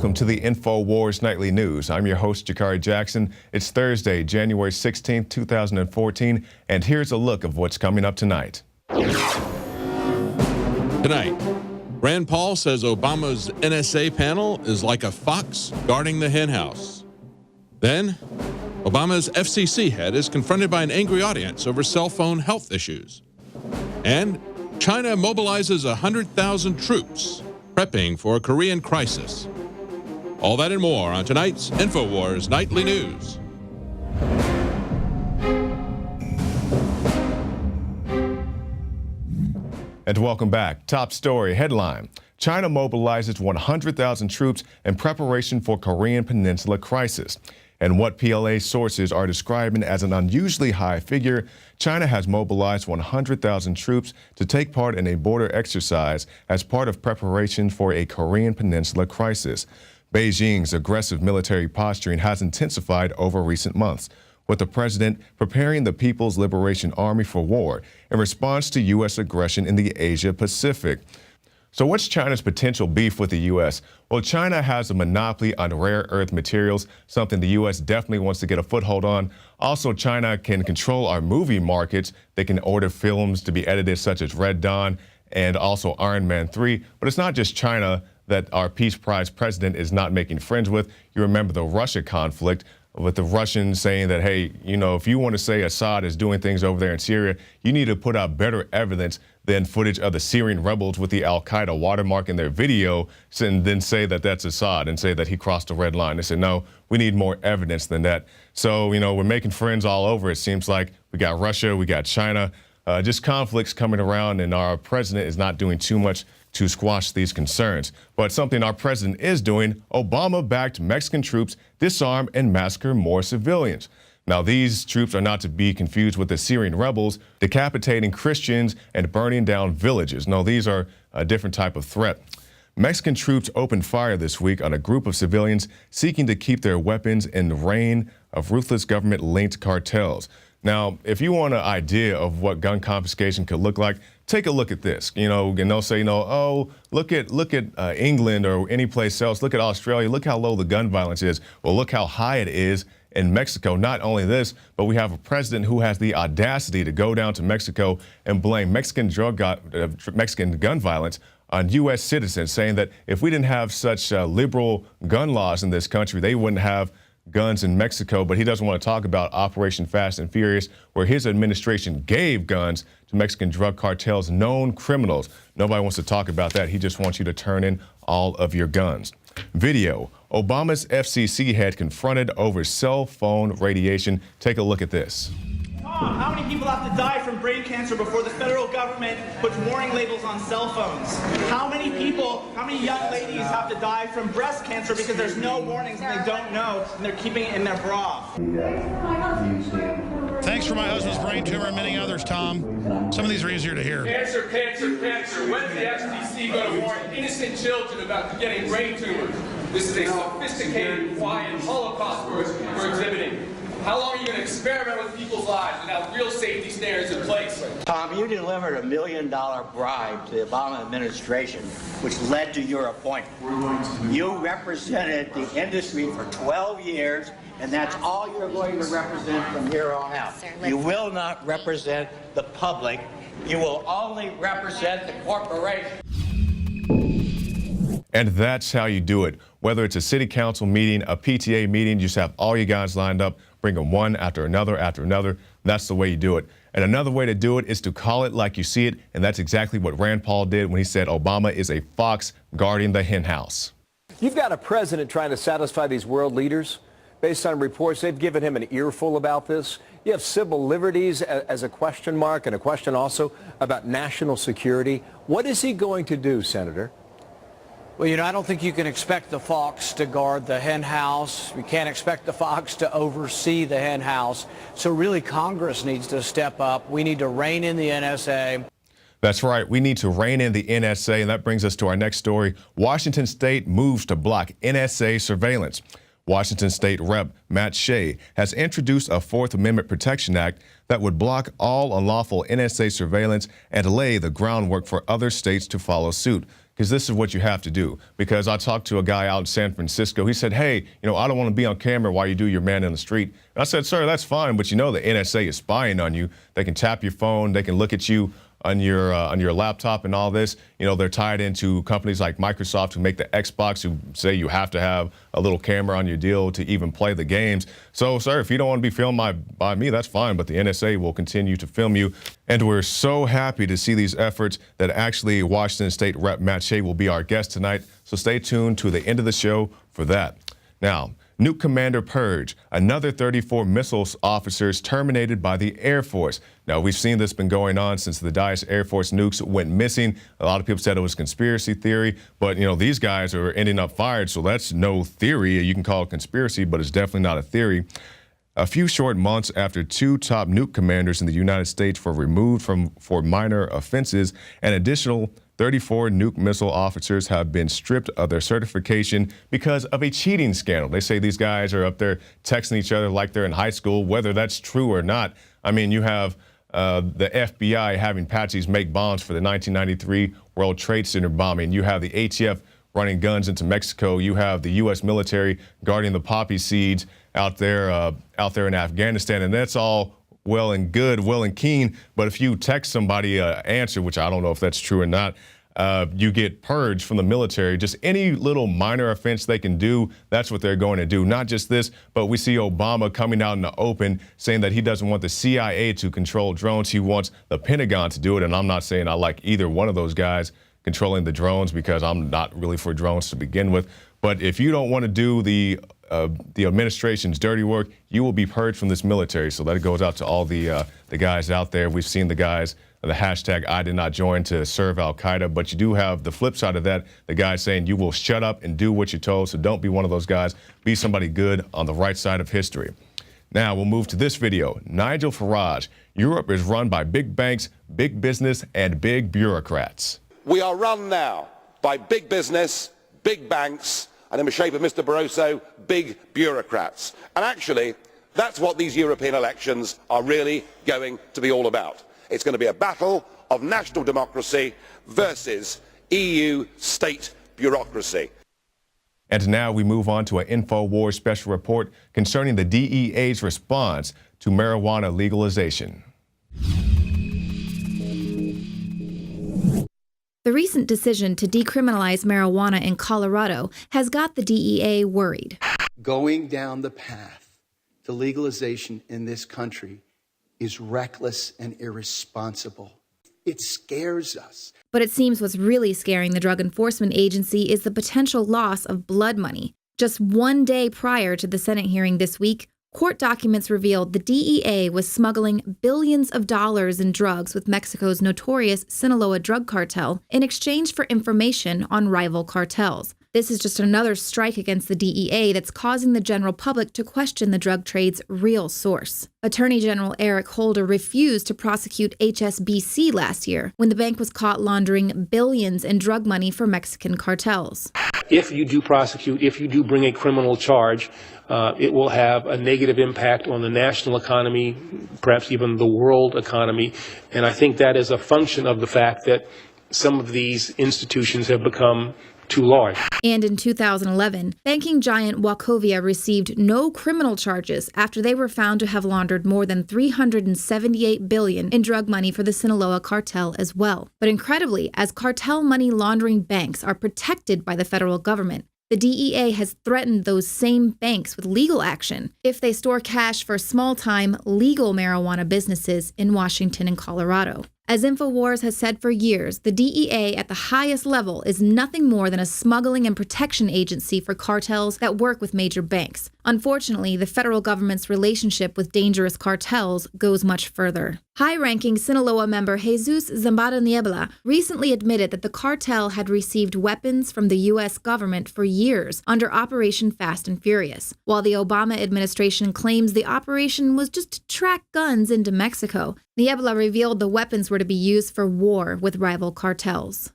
Welcome to the Infowars Nightly News. I'm your host, Jakari Jackson. It's Thursday, January 16th, 2014, and here's a look of what's coming up tonight. Tonight, Rand Paul says Obama's NSA panel is like a fox guarding the henhouse. Then, Obama's FCC head is confronted by an angry audience over cell phone health issues. And China mobilizes 100,000 troops, prepping for a Korean crisis. All that and more on tonight's Infowars Nightly News. And welcome back. Top story headline: China mobilizes 100,000 troops in preparation for Korean Peninsula crisis. And what PLA sources are describing as an unusually high figure, China has mobilized 100,000 troops to take part in a border exercise as part of preparation for a Korean Peninsula crisis. Beijing's aggressive military posturing has intensified over recent months, with the president preparing the People's Liberation Army for war in response to U.S. aggression in the Asia-Pacific. So what's China's potential beef with the U.S.? Well, China has a monopoly on rare earth materials, something the U.S. definitely wants to get a foothold on. Also, China can control our movie markets. They can order films to be edited such as Red Dawn and also Iron Man 3. But it's not just China that our Peace Prize president is not making friends with. You remember the Russia conflict with the Russians saying that, hey, you know, if you want to say Assad is doing things over there in Syria, you need to put out better evidence than footage of the Syrian rebels with the al-Qaeda watermark in their video, and then say that that's Assad and say that he crossed the red line. They said, no, we need more evidence than that. So, you know, we're making friends all over. It seems like we got Russia, we got China, just conflicts coming around, and our president is not doing too much to squash these concerns. But something our president is doing: Obama-backed Mexican troops disarm and massacre more civilians. Now, these troops are not to be confused with the Syrian rebels decapitating Christians and burning down villages. No, these are a different type of threat. Mexican troops opened fire this week on a group of civilians seeking to keep their weapons in the reign of ruthless government-linked cartels. Now, if you want an idea of what gun confiscation could look like, take a look at this. You know, and they'll say, you know, oh, look at England or any place else. Look at Australia. Look how low the gun violence is. Well, look how high it is in Mexico. Not only this, but we have a president who has the audacity to go down to Mexico and blame Mexican gun violence on U.S. citizens, saying that if we didn't have such liberal gun laws in this country, they wouldn't have guns in Mexico. But he doesn't want to talk about Operation Fast and Furious, where his administration gave guns to Mexican drug cartels, known criminals. Nobody wants to talk about that. He just wants you to turn in all of your guns. Video: Obama's FCC head confronted over cell phone radiation. Take a look at this. Tom, how many people have to die from brain cancer before the federal government puts warning labels on cell phones? How many young ladies have to die from breast cancer because there's no warnings and they don't know and they're keeping it in their bra? Thanks for my husband's brain tumor and many others, Tom. Some of these are easier to hear. Cancer, cancer, cancer. When's the FCC going to warn innocent children about getting brain tumors? This is a sophisticated, quiet Holocaust we're exhibiting. How long are you going to experiment with people's lives without real safety standards in place? Tom, you delivered $1 million bribe to the Obama administration, which led to your appointment. You represented the industry for 12 years, and that's all you're going to represent from here on out. You will not represent the public. You will only represent the corporation. And that's how you do it. Whether it's a city council meeting, a PTA meeting, you just have all your guys lined up, bring them one after another after another. That's the way you do it. And another way to do it is to call it like you see it. And that's exactly what Rand Paul did when he said Obama is a fox guarding the henhouse. You've got a president trying to satisfy these world leaders. Based on reports, they've given him an earful about this. You have civil liberties as a question mark, and a question also about national security. What is he going to do, Senator? Well, you know, I don't think you can expect the fox to guard the hen house. You can't expect the fox to oversee the hen house. So really, Congress needs to step up. We need to rein in the NSA. That's right. We need to rein in the NSA, and that brings us to our next story. Washington State moves to block NSA surveillance. Washington State Rep. Matt Shea has introduced a Fourth Amendment Protection Act that would block all unlawful NSA surveillance and lay the groundwork for other states to follow suit. Because this is what you have to do. Because I talked to a guy out in San Francisco. He said, hey, I don't want to be on camera while you do your man in the street. And I said, sir, that's fine, but the NSA is spying on you. They can tap your phone. They can look at you on your laptop and all this. They're tied into companies like Microsoft who make the Xbox, who say you have to have a little camera on your deal to even play the games. So, sir, if you don't want to be filmed by me, that's fine, but the NSA will continue to film you. And we're so happy to see these efforts that actually Washington State Rep. Matt Shea will be our guest tonight. So stay tuned to the end of the show for that. Now, Nuke Commander Purge, another 34 missiles officers terminated by the Air Force. Now, we've seen this been going on since the Dice Air Force nukes went missing. A lot of people said it was conspiracy theory, but these guys are ending up fired, so that's no theory. You can call it conspiracy, but it's definitely not a theory. A few short months after two top nuke commanders in the United States were removed for minor offenses, an additional 34 nuke missile officers have been stripped of their certification because of a cheating scandal. They say these guys are up there texting each other like they're in high school, whether that's true or not. I mean, you have the FBI having patsies make bombs for the 1993 World Trade Center bombing. You have the ATF running guns into Mexico. You have the U.S. military guarding the poppy seeds out there in Afghanistan, and that's all well and good, well and keen, but if you text somebody an answer, which I don't know if that's true or not, you get purged from the military. Just any little minor offense they can do, that's what they're going to do. Not just this, but we see Obama coming out in the open saying that he doesn't want the CIA to control drones. He wants the Pentagon to do it, and I'm not saying I like either one of those guys controlling the drones because I'm not really for drones to begin with. But if you don't want to do the administration's dirty work, you will be purged from this military. So that goes out to all the guys out there. We've seen the guys, the hashtag I did not join to serve Al-Qaeda, but you do have the flip side of that, the guys saying you will shut up and do what you're told. So don't be one of those guys. Be somebody good on the right side of history. Now we'll move to this video. Nigel Farage. Europe is run by big banks, big business, and big bureaucrats. We are run now by big business, big banks, and in the shape of Mr. Barroso, big bureaucrats. And actually, that's what these European elections are really going to be all about. It's going to be a battle of national democracy versus EU state bureaucracy. And now we move on to an Infowars special report concerning the DEA's response to marijuana legalization. The recent decision to decriminalize marijuana in Colorado has got the DEA worried. Going down the path to legalization in this country is reckless and irresponsible. It scares us. But it seems what's really scaring the Drug Enforcement Agency is the potential loss of blood money. Just one day prior to the Senate hearing this week, court documents revealed the DEA was smuggling billions of dollars in drugs with Mexico's notorious Sinaloa drug cartel in exchange for information on rival cartels. This is just another strike against the DEA that's causing the general public to question the drug trade's real source. Attorney General Eric Holder refused to prosecute HSBC last year when the bank was caught laundering billions in drug money for Mexican cartels. If you do prosecute, if you do bring a criminal charge, it will have a negative impact on the national economy, perhaps even the world economy. And I think that is a function of the fact that some of these institutions have become too large. And in 2011, banking giant Wachovia received no criminal charges after they were found to have laundered more than $378 billion in drug money for the Sinaloa cartel as well. But incredibly, as cartel money laundering banks are protected by the federal government, the DEA has threatened those same banks with legal action if they store cash for small-time legal marijuana businesses in Washington and Colorado. As Infowars has said for years, the DEA at the highest level is nothing more than a smuggling and protection agency for cartels that work with major banks. Unfortunately, the federal government's relationship with dangerous cartels goes much further. High-ranking Sinaloa member Jesus Zambada Niebla recently admitted that the cartel had received weapons from the U.S. government for years under Operation Fast and Furious, while the Obama administration claims the operation was just to track guns into Mexico. Niebla revealed the weapons were to be used for war with rival cartels.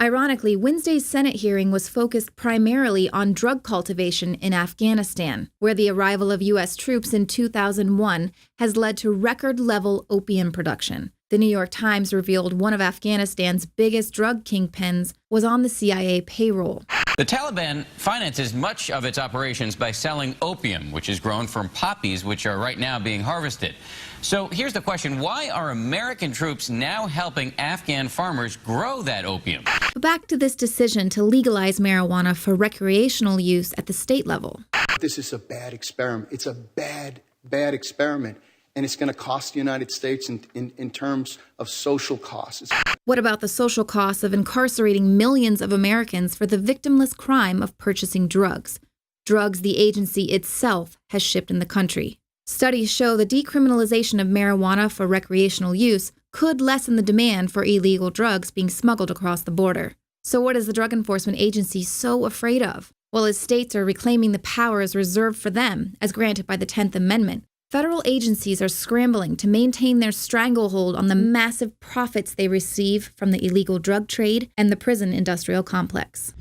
Ironically, Wednesday's Senate hearing was focused primarily on drug cultivation in Afghanistan, where the arrival of U.S. troops in 2001 has led to record-level opium production. The New York Times revealed one of Afghanistan's biggest drug kingpins was on the CIA payroll. The Taliban finances much of its operations by selling opium, which is grown from poppies, which are right now being harvested. So here's the question. Why are American troops now helping Afghan farmers grow that opium? But back to this decision to legalize marijuana for recreational use at the state level. This is a bad experiment. It's a bad experiment. And it's going to cost the United States in terms of social costs. What about the social costs of incarcerating millions of Americans for the victimless crime of purchasing drugs? Drugs the agency itself has shipped in the country. Studies show the decriminalization of marijuana for recreational use could lessen the demand for illegal drugs being smuggled across the border. So what is the Drug Enforcement Agency so afraid of? Well, as states are reclaiming the powers reserved for them, as granted by the 10th Amendment, federal agencies are scrambling to maintain their stranglehold on the massive profits they receive from the illegal drug trade and the prison industrial complex.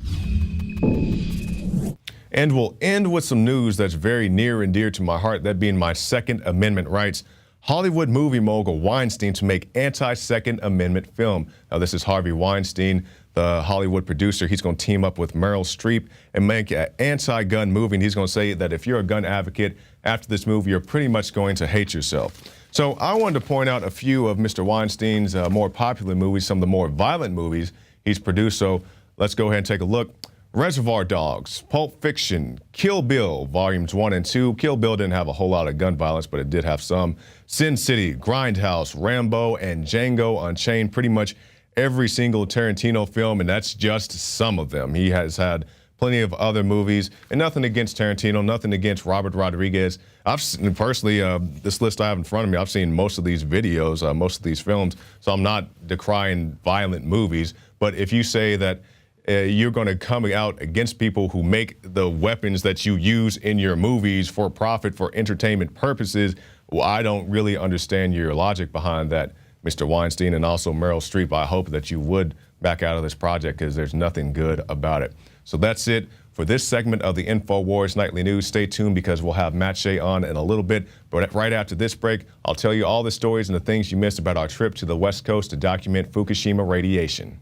And we'll end with some news that's very near and dear to my heart, that being my Second Amendment rights. Hollywood movie mogul Weinstein to make anti-Second Amendment film. Now, this is Harvey Weinstein, the Hollywood producer. He's going to team up with Meryl Streep and make an anti-gun movie. And he's going to say that if you're a gun advocate, after this movie, you're pretty much going to hate yourself. So I wanted to point out a few of Mr. Weinstein's more popular movies, some of the more violent movies he's produced. So let's go ahead and take a look. Reservoir Dogs, Pulp Fiction, Kill Bill, Volumes 1 and 2. Kill Bill didn't have a whole lot of gun violence, but it did have some. Sin City, Grindhouse, Rambo, and Django Unchained. Pretty much every single Tarantino film, and that's just some of them. He has had plenty of other movies, and nothing against Tarantino, nothing against Robert Rodriguez. I've seen, personally, this list I have in front of me, I've seen most of these videos, most of these films, so I'm not decrying violent movies. But if you say that you're going to come out against people who make the weapons that you use in your movies for profit, for entertainment purposes, well, I don't really understand your logic behind that, Mr. Weinstein, and also Meryl Streep. I hope that you would back out of this project because there's nothing good about it. So that's it for this segment of the Infowars Nightly News. Stay tuned because we'll have Matt Shea on in a little bit. But right after this break, I'll tell you all the stories and the things you missed about our trip to the West Coast to document Fukushima radiation.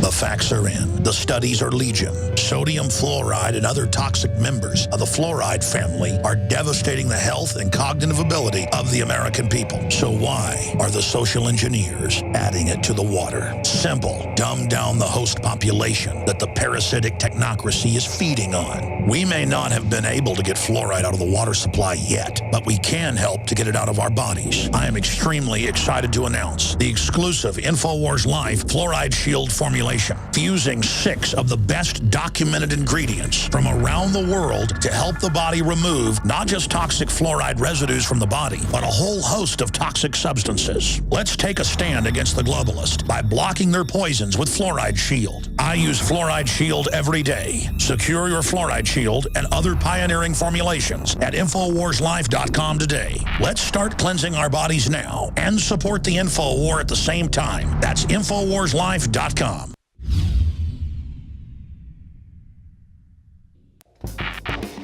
The facts are in. The studies are legion. Sodium fluoride and other toxic members of the fluoride family are devastating the health and cognitive ability of the American people. So why are the social engineers adding it to the water? Simple. Dumb down the host population that the parasitic technocracy is feeding on. We may not have been able to get fluoride out of the water supply yet, but we can help to get it out of our bodies. I am extremely excited to announce the exclusive Infowars Life Fluoride Shield formulation, fusing 6 of the best documented ingredients from around the world to help the body remove not just toxic fluoride residues from the body, but a whole host of toxic substances. Let's take a stand against the globalists by blocking their poisons with Fluoride Shield. I use Fluoride Shield every day. Secure your Fluoride Shield and other pioneering formulations at InfoWarsLife.com today. Let's start cleansing our bodies now and support the InfoWar at the same time. That's InfoWarsLife.com.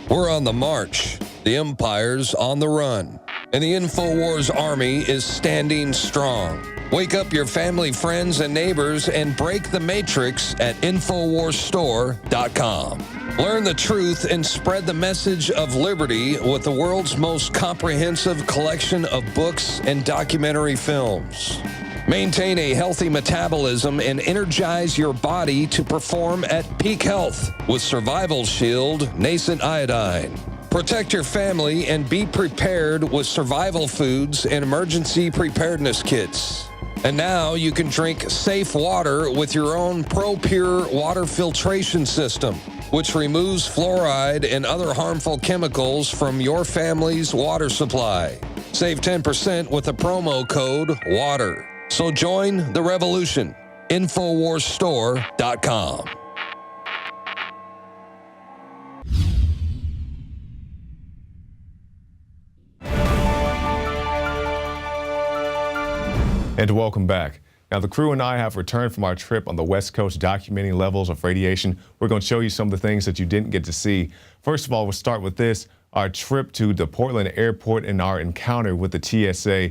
We're on the march. The empire's on the run. And the Infowars army is standing strong. Wake up your family, friends, and neighbors and break the matrix at InfoWarsStore.com. Learn the truth and spread the message of liberty with the world's most comprehensive collection of books and documentary films. Maintain a healthy metabolism and energize your body to perform at peak health with Survival Shield Nascent Iodine. Protect your family and be prepared with survival foods and emergency preparedness kits. And now you can drink safe water with your own ProPure water filtration system, which removes fluoride and other harmful chemicals from your family's water supply. Save 10% with the promo code WATER. So join the revolution. InfoWarsStore.com. And welcome back. Now, the crew and I have returned from our trip on the West Coast documenting levels of radiation. We're going to show you some of the things that you didn't get to see. First of all, we'll start with this, our trip to the Portland airport and our encounter with the TSA.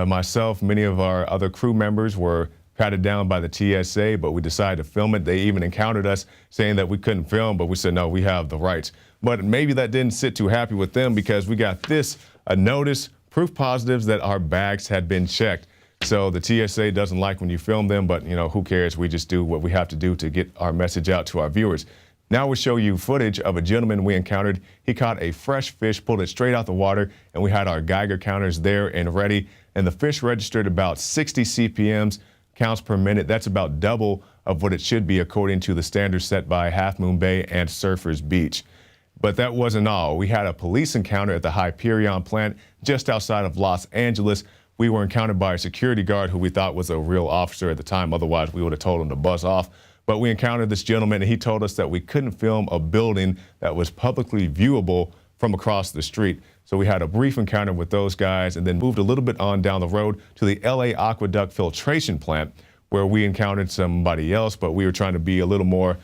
Myself, many of our other crew members were patted down by the TSA, but we decided to film it. They even encountered us saying that we couldn't film, but we said, no, we have the rights. But maybe that didn't sit too happy with them because we got this, a notice, proof positives that our bags had been checked. So the TSA doesn't like when you film them, but who cares? We just do what we have to do to get our message out to our viewers. Now we'll show you footage of a gentleman we encountered. He caught a fresh fish, pulled it straight out the water, and we had our Geiger counters there and ready. And the fish registered about 60 CPMs, counts per minute. That's about double of what it should be according to the standards set by Half Moon Bay and Surfers Beach. But that wasn't all. We had a police encounter at the Hyperion plant just outside of Los Angeles. We were encountered by a security guard who we thought was a real officer at the time. Otherwise, we would have told him to buzz off. But we encountered this gentleman, and he told us that we couldn't film a building that was publicly viewable from across the street. So we had a brief encounter with those guys and then moved a little bit on down the road to the LA Aqueduct filtration plant, where we encountered somebody else, but we were trying to be a little more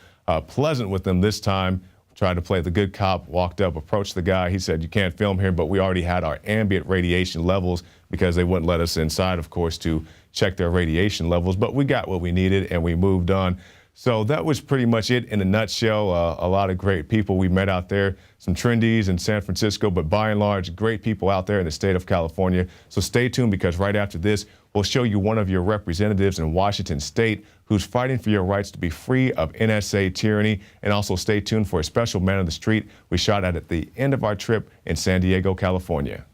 pleasant with them this time. Tried to play the good cop, walked up, approached the guy. He said, you can't film here, but we already had our ambient radiation levels because they wouldn't let us inside, of course, to check their radiation levels. But we got what we needed and we moved on. So that was pretty much it in a nutshell. A lot of great people we met out there, some trendies in San Francisco, but by and large, great people out there in the state of California. So stay tuned because right after this, we'll show you one of your representatives in Washington State who's fighting for your rights to be free of NSA tyranny. And also stay tuned for a special Man on the Street we shot at the end of our trip in San Diego, California.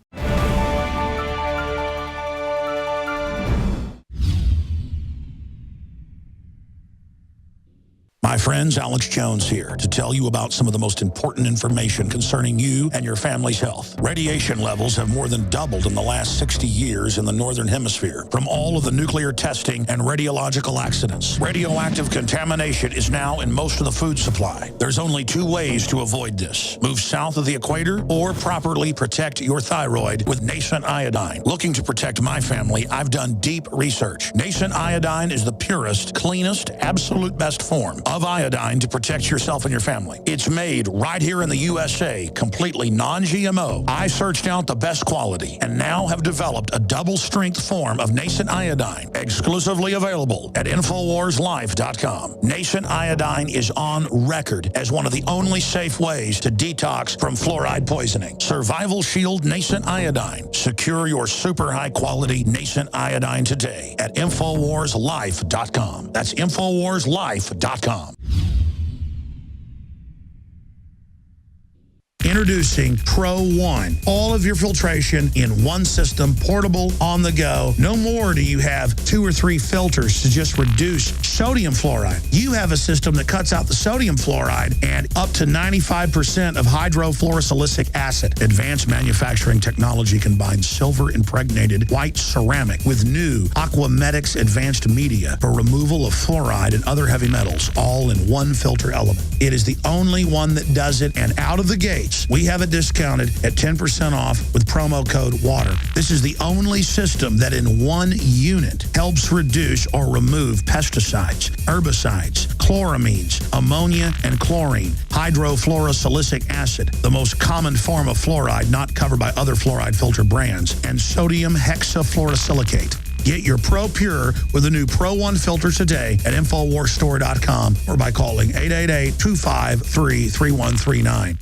My friends, Alex Jones here to tell you about some of the most important information concerning you and your family's health. Radiation levels have more than doubled in the last 60 years in the Northern Hemisphere from all of the nuclear testing and radiological accidents. Radioactive contamination is now in most of the food supply. There's only two ways to avoid this. Move south of the equator or properly protect your thyroid with nascent iodine. Looking to protect my family, I've done deep research. Nascent iodine is the purest, cleanest, absolute best form of iodine to protect yourself and your family. It's made right here in the USA, completely non-GMO. I searched out the best quality and now have developed a double-strength form of nascent iodine, exclusively available at InfoWarsLife.com. Nascent iodine is on record as one of the only safe ways to detox from fluoride poisoning. Survival Shield Nascent Iodine. Secure your super high-quality nascent iodine today at InfoWarsLife.com. That's InfoWarsLife.com. Introducing Pro One. All of your filtration in one system, portable, on the go. No more do you have 2 or 3 filters to just reduce sodium fluoride. You have a system that cuts out the sodium fluoride and up to 95% of hydrofluorosilicic acid. Advanced manufacturing technology combines silver-impregnated white ceramic with new Aquamedics advanced media for removal of fluoride and other heavy metals, all in one filter element. It is the only one that does it, and out of the gates, we have it discounted at 10% off with promo code WATER. This is the only system that in one unit helps reduce or remove pesticides, herbicides, chloramines, ammonia, and chlorine, hydrofluorosilicic acid, the most common form of fluoride not covered by other fluoride filter brands, and sodium hexafluorosilicate. Get your Pro Pure with the new Pro One filter today at InfoWarsStore.com or by calling 888-253-3139.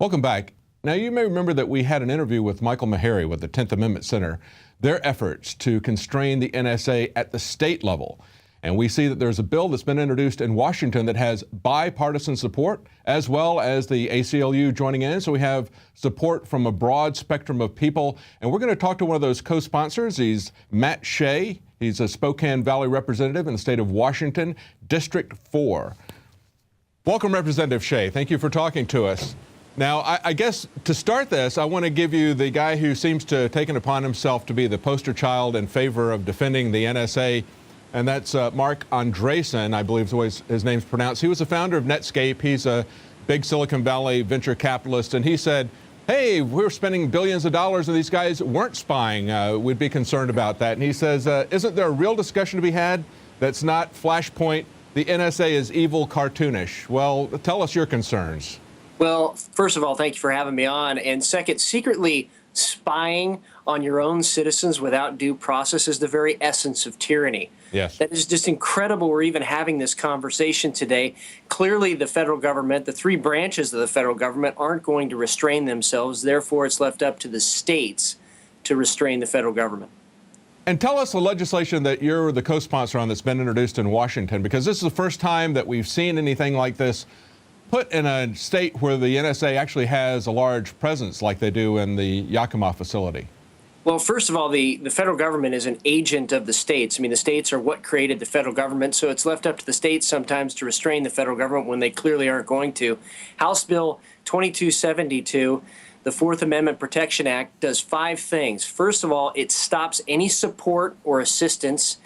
Welcome back. Now, you may remember that we had an interview with Michael Meharry with the 10th Amendment Center, their efforts to constrain the NSA at the state level. And we see that there's a bill that's been introduced in Washington that has bipartisan support, as well as the ACLU joining in. So we have support from a broad spectrum of people. And we're going to talk to one of those co-sponsors. He's Matt Shea. He's a Spokane Valley representative in the state of Washington, District 4. Welcome, Representative Shea. Thank you for talking to us. Now, I guess to start this, I want to give you the guy who seems to have taken upon himself to be the poster child in favor of defending the NSA, and that's Mark Andreessen, I believe is the way his name's pronounced. He was the founder of Netscape. He's a big Silicon Valley venture capitalist, and he said, hey, we're spending billions of dollars and these guys weren't spying. We'd be concerned about that. And he says, isn't there a real discussion to be had that's not Flashpoint, the NSA is evil, cartoonish? Well, tell us your concerns. Well, first of all, thank you for having me on. And second, secretly spying on your own citizens without due process is the very essence of tyranny. Yes. That is just incredible we're even having this conversation today. Clearly, the federal government, the three branches of the federal government, aren't going to restrain themselves. Therefore, it's left up to the states to restrain the federal government. And tell us the legislation that you're the co-sponsor on that's been introduced in Washington, because this is the first time that we've seen anything like this put in a state where the NSA actually has a large presence like they do in the Yakima facility. Well, first of all, the federal government is an agent of the states. I mean, the states are what created the federal government, so it's left up to the states sometimes to restrain the federal government when they clearly aren't going to. House Bill 2272, the Fourth Amendment Protection Act, does 5 things. First of all, it stops any support or assistance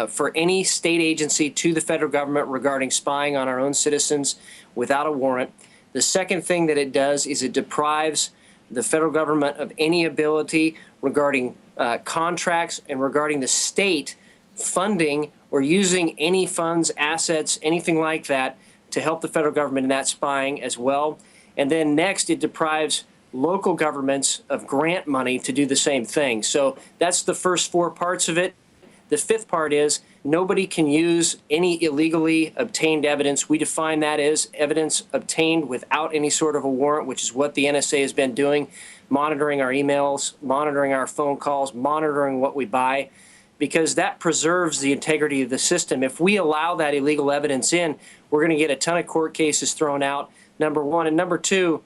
for any state agency to the federal government regarding spying on our own citizens without a warrant. The second thing that it does is it deprives the federal government of any ability regarding contracts and regarding the state funding or using any funds, assets, anything like that to help the federal government in that spying as well. And then next, it deprives local governments of grant money to do the same thing. So that's the first 4 parts of it. The 5th part is nobody can use any illegally obtained evidence. We define that as evidence obtained without any sort of a warrant, which is what the NSA has been doing, monitoring our emails, monitoring our phone calls, monitoring what we buy, because that preserves the integrity of the system. If we allow that illegal evidence in, we're going to get a ton of court cases thrown out, number one. And number two,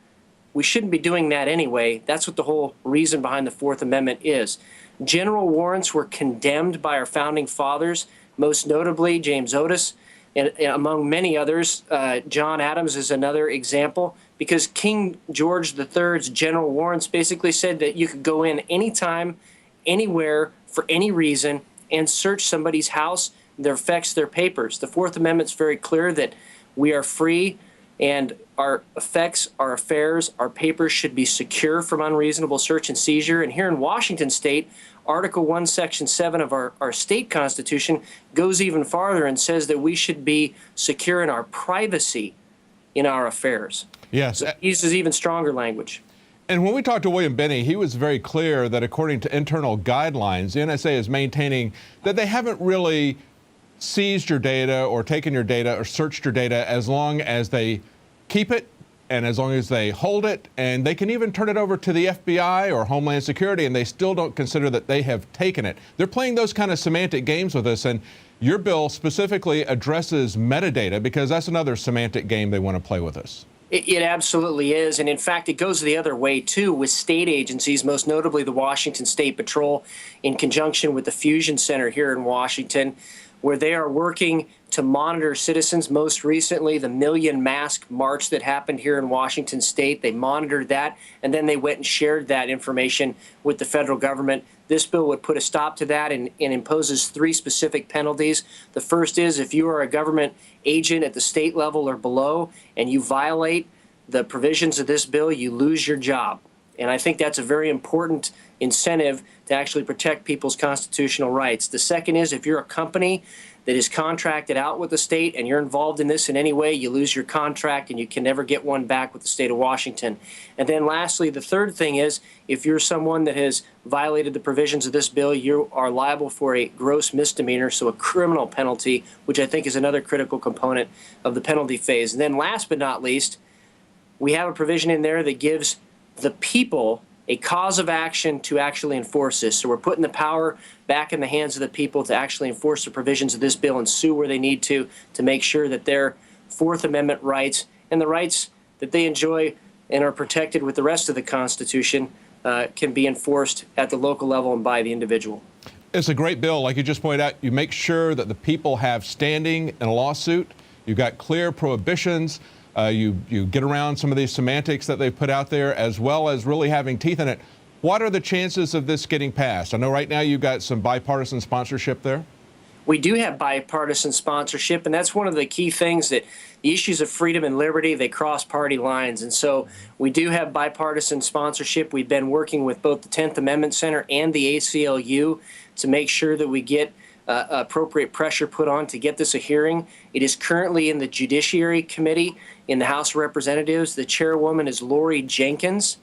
we shouldn't be doing that anyway. That's what the whole reason behind the Fourth Amendment is. General warrants were condemned by our founding fathers, most notably James Otis, and among many others. John Adams is another example, because King George III's general warrants basically said that you could go in anytime, anywhere, for any reason, and search somebody's house, their effects, their papers. The Fourth Amendment's very clear that we are free, and our effects, our affairs, our papers should be secure from unreasonable search and seizure. And here in Washington State, Article 1, Section 7 of our state constitution goes even farther and says that we should be secure in our privacy in our affairs. Yes. So it uses even stronger language. And when we talked to William Binney, he was very clear that according to internal guidelines, the NSA is maintaining that they haven't really seized your data or taken your data or searched your data as long as they keep it and as long as they hold it, and they can even turn it over to the FBI or Homeland Security, and they still don't consider that they have taken it. They're playing those kind of semantic games with us, and your bill specifically addresses metadata, because that's another semantic game they want to play with us. It absolutely is. And in fact, it goes the other way, too, with state agencies, most notably the Washington State Patrol, in conjunction with the Fusion Center here in Washington, where they are working to monitor citizens. Most recently, the Million Mask March that happened here in Washington State, they monitored that, and then they went and shared that information with the federal government. This bill would put a stop to that and imposes 3 specific penalties. The first is if you are a government agent at the state level or below and you violate the provisions of this bill, you lose your job. And I think that's a very important incentive to actually protect people's constitutional rights. The second is if you're a company that is contracted out with the state and you're involved in this in any way, you lose your contract and you can never get one back with the state of Washington. And then lastly, the third thing is if you're someone that has violated the provisions of this bill, you are liable for a gross misdemeanor, so a criminal penalty, which I think is another critical component of the penalty phase. And then last but not least, we have a provision in there that gives the people a cause of action to actually enforce this. So we're putting the power back in the hands of the people to actually enforce the provisions of this bill and sue where they need to make sure that their Fourth Amendment rights and the rights that they enjoy and are protected with the rest of the Constitution can be enforced at the local level and by the individual. It's a great bill. Like you just pointed out, you make sure that the people have standing in a lawsuit. You've got clear prohibitions. You get around some of these semantics that they've put out there, as well as really having teeth in it. What are the chances of this getting passed? I know right now you've got some bipartisan sponsorship there. We do have bipartisan sponsorship, and that's one of the key things, that the issues of freedom and liberty, they cross party lines. And so we do have bipartisan sponsorship. We've been working with both the 10th Amendment Center and the ACLU to make sure that we get appropriate pressure put on to get this a hearing. It is currently in the Judiciary Committee in the House of Representatives. The chairwoman is Lori Jenkins.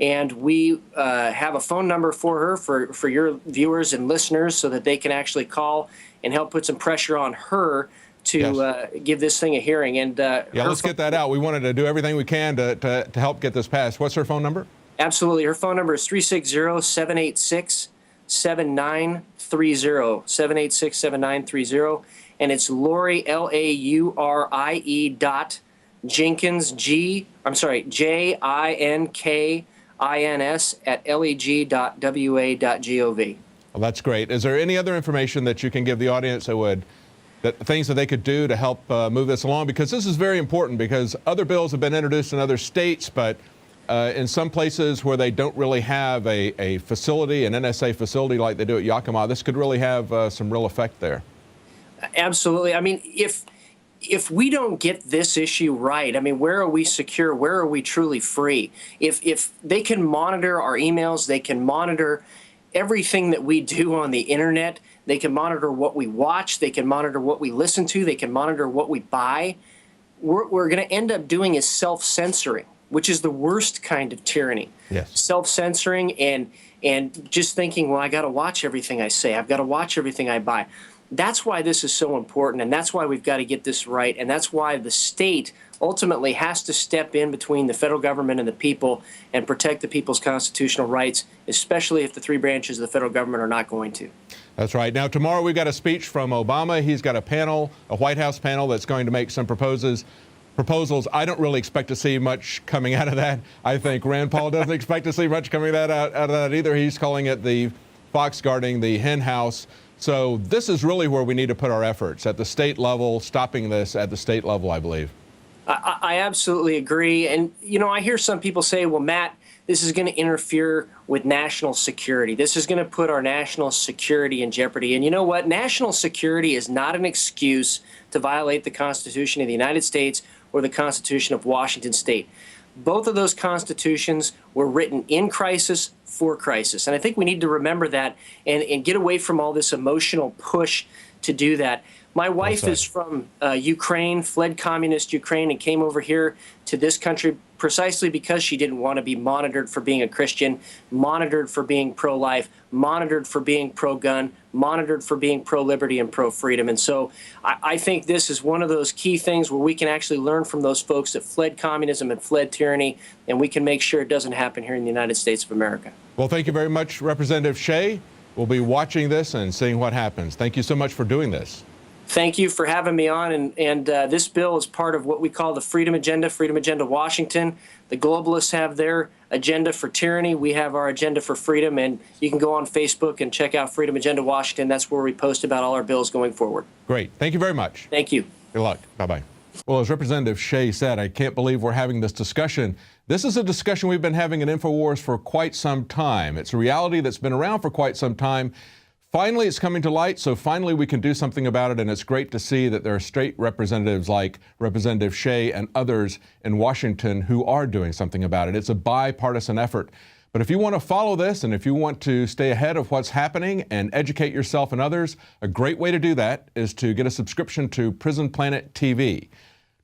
And we have a phone number for her, for your viewers and listeners, so that they can actually call and help put some pressure on her to give this thing a hearing. And let's get that out. We wanted to do everything we can to help get this passed. What's her phone number? Absolutely. Her phone number is 360-786-7930, 786-7930. And it's Lori, L-A-U-R-I-E Jenkins, JINKINS@leg.wa.gov. Well, that's great. Is there any other information that you can give the audience things that they could do to help move this along? Because this is very important, because other bills have been introduced in other states, but in some places where they don't really have a facility, an NSA facility like they do at Yakima, this could really have some real effect there. Absolutely. I mean, if we don't get this issue right, I mean, where are we secure? Where are we truly free? If they can monitor our emails, they can monitor everything that we do on the internet, they can monitor what we watch, they can monitor what we listen to, they can monitor what we buy, we're going to end up doing is self-censoring, which is the worst kind of tyranny. Yes. Self-censoring and just thinking, well, I got to watch everything I say, I've got to watch everything I buy. That's why this is so important, and that's why we've got to get this right, and that's why the state ultimately has to step in between the federal government and the people and protect the people's constitutional rights, especially if the three branches of the federal government are not going to. That's right. Now, tomorrow we've got a speech from Obama. He's got a panel, a White House panel, that's going to make some proposals. I don't really expect to see much coming out of that. I think Rand Paul doesn't expect to see much coming out of that either. He's calling it the fox guarding the henhouse. So this is really where we need to put our efforts, at the state level, stopping this at the state level, I believe. I absolutely agree. And, you know, I hear some people say, well, Matt, this is going to interfere with national security. This is going to put our national security in jeopardy. And you know what? National security is not an excuse to violate the Constitution of the United States or the Constitution of Washington State. Both of those constitutions were written in crisis for crisis. And I think we need to remember that and get away from all this emotional push to do that. My wife is from Ukraine, fled communist Ukraine, and came over here to this country precisely because she didn't want to be monitored for being a Christian, monitored for being pro-life, monitored for being pro-gun, monitored for being pro-liberty and pro-freedom. And so I think this is one of those key things where we can actually learn from those folks that fled communism and fled tyranny, and we can make sure it doesn't happen here in the United States of America. Well, thank you very much, Representative Shea. We'll be watching this and seeing what happens. Thank you so much for doing this. Thank you for having me on, and this bill is part of what we call the Freedom Agenda Washington. The globalists have their agenda for tyranny. We have our agenda for freedom, and you can go on Facebook and check out Freedom Agenda Washington. That's where we post about all our bills going forward. Great. Thank you very much. Thank you. Good luck. Bye-bye. Well, as Representative Shea said, I can't believe we're having this discussion. This is a discussion we've been having in Infowars for quite some time. It's a reality that's been around for quite some time. Finally, it's coming to light, so finally we can do something about it, and it's great to see that there are state representatives like Representative Shea and others in Washington who are doing something about it. It's a bipartisan effort. But if you want to follow this, and if you want to stay ahead of what's happening and educate yourself and others, a great way to do that is to get a subscription to Prison Planet TV.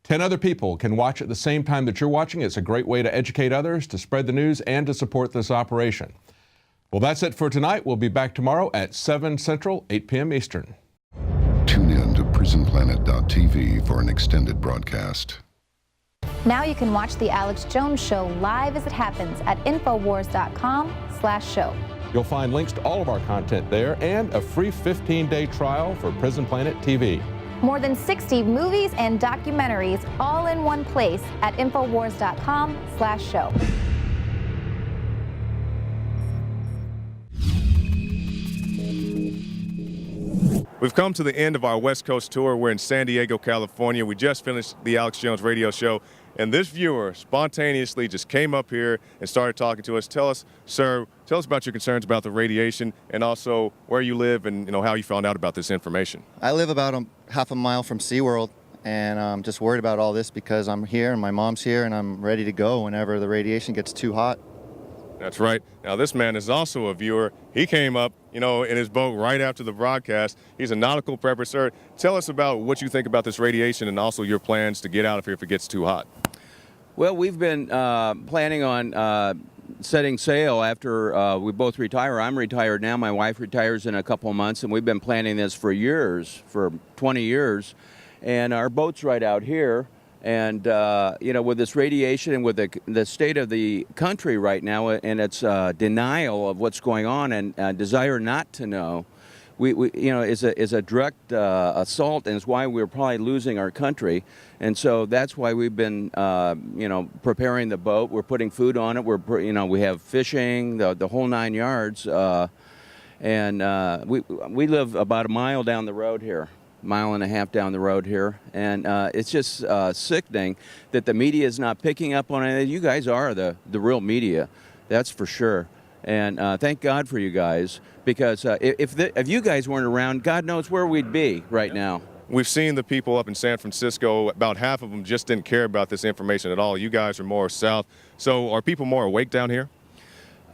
10 other people can watch at the same time that you're watching. It's a great way to educate others, to spread the news, and to support this operation. Well, that's it for tonight. We'll be back tomorrow at 7 Central, 8 p.m. Eastern. Tune in to prisonplanet.tv for an extended broadcast. Now you can watch The Alex Jones Show live as it happens at Infowars.com/show. You'll find links to all of our content there and a free 15-day trial for Prison Planet TV. More than 60 movies and documentaries all in one place at Infowars.com/show. We've come to the end of our West Coast tour. We're in San Diego, California. We just finished the Alex Jones radio show And this viewer spontaneously just came up here and started talking to us. Tell us, sir, tell us about your concerns about the radiation and also where you live and how you found out about this information. I live about half a mile from SeaWorld, and I'm just worried about all this because I'm here and my mom's here and I'm ready to go whenever the radiation gets too hot. That's right. Now, this man is also a viewer. He came up, in his boat right after the broadcast. He's a nautical prepper. Sir, tell us about what you think about this radiation and also your plans to get out of here if it gets too hot. Well, we've been planning on setting sail after we both retire. I'm retired now. My wife retires in a couple of months, and we've been planning this for years, for 20 years. And our boat's right out here. And, with this radiation and with the state of the country right now and its denial of what's going on and desire not to know, is a direct assault, and it's why we're probably losing our country. And so that's why we've been, preparing the boat. We're putting food on it. We have fishing, the whole 9 yards. And we live about a mile down the road here. Mile and a half down the road here, and it's just sickening that the media is not picking up on it. You guys are the real media, that's for sure. And thank God for you guys, because if you guys weren't around, God knows where we'd be right now. We've seen the people up in San Francisco, about half of them just didn't care about this information at all. You guys are more south. So are people more awake down here?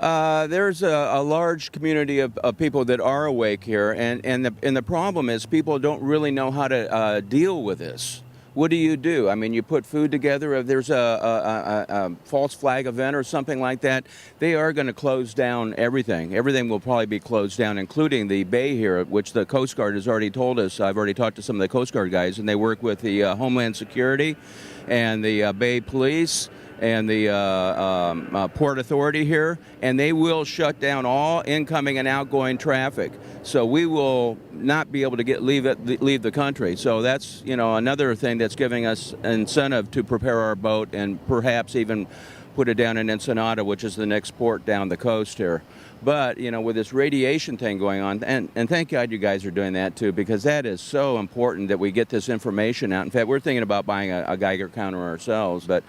There's a large community of people that are awake here, and the problem is people don't really know how to deal with this. What do? I mean, you put food together. If there's a false flag event or something like that, they are going to close down everything. Everything will probably be closed down, including the bay here, which the Coast Guard has already told us. I've already talked to some of the Coast Guard guys, and they work with the Homeland Security and the Bay Police and the Port Authority here, and they will shut down all incoming and outgoing traffic. So we will not be able to leave the country. So that's another thing that's giving us incentive to prepare our boat and perhaps even put it down in Ensenada, which is the next port down the coast here. But with this radiation thing going on, and thank God you guys are doing that too, because that is so important that we get this information out. In fact, we're thinking about buying a Geiger counter ourselves, but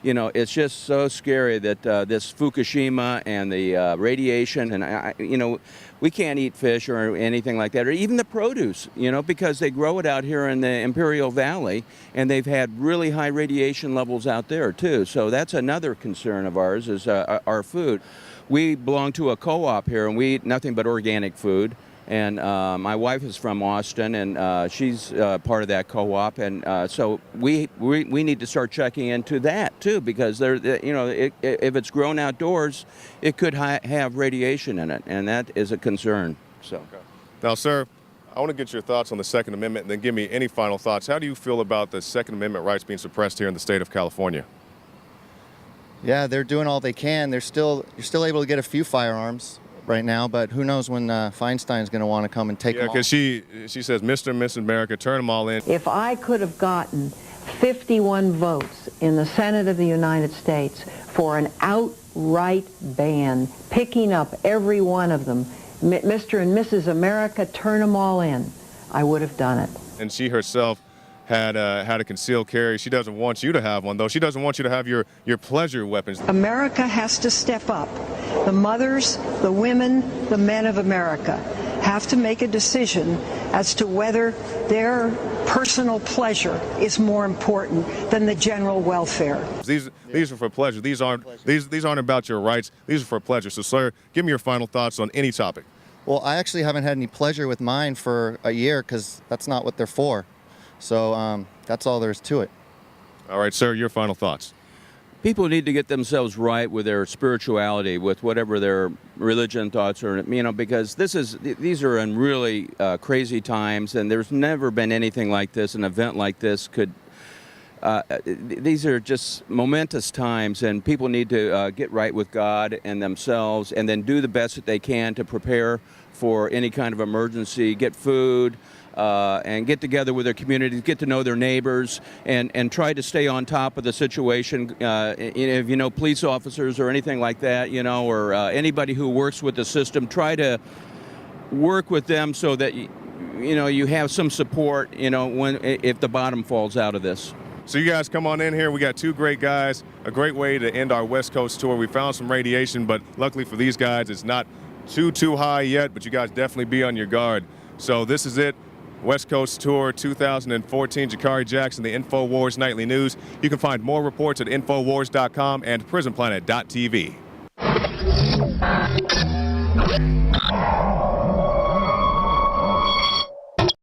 it's just so scary that this Fukushima and the radiation, and we can't eat fish or anything like that, or even the produce, because they grow it out here in the Imperial Valley, and they've had really high radiation levels out there too. So that's another concern of ours, is our food. We belong to a co-op here, and we eat nothing but organic food. And my wife is from Austin, and she's part of that co-op, and so we need to start checking into that too, because if it's grown outdoors, it could have radiation in it, and that is a concern. So, okay. Now, sir, I want to get your thoughts on the Second Amendment, and then give me any final thoughts. How do you feel about the Second Amendment rights being suppressed here in the state of California? Yeah, they're doing all they can. You're still able to get a few firearms right now, but who knows when Weinstein's going to want to come and take them all. Yeah, because she says, Mr. and Mrs. America, turn them all in. If I could have gotten 51 votes in the Senate of the United States for an outright ban, picking up every one of them, Mr. and Mrs. America, turn them all in, I would have done it. And she herself had a concealed carry. She doesn't want you to have one, though. She doesn't want you to have your pleasure weapons. America has to step up. The mothers, the women, the men of America have to make a decision as to whether their personal pleasure is more important than the general welfare. These are for pleasure. These aren't about your rights. These are for pleasure. So, sir, give me your final thoughts on any topic. Well, I actually haven't had any pleasure with mine for a year, because that's not what they're for. So that's all there is to it. All right, sir, your final thoughts. People need to get themselves right with their spirituality, with whatever their religion thoughts are, because these are in really crazy times, and there's never been anything like this. An event like this these are just momentous times, and people need to get right with God and themselves, and then do the best that they can to prepare for any kind of emergency, get food, and get together with their communities, get to know their neighbors, and try to stay on top of the situation. If you know police officers or anything like that, or anybody who works with the system, try to work with them so that you have some support, if the bottom falls out of this. So you guys come on in here. We got two great guys, a great way to end our West Coast tour. We found some radiation, but luckily for these guys, it's not too high yet, but you guys definitely be on your guard. So this is it. West Coast Tour 2014, Jakari Jackson, the Infowars Nightly News. You can find more reports at Infowars.com and PrisonPlanet.tv.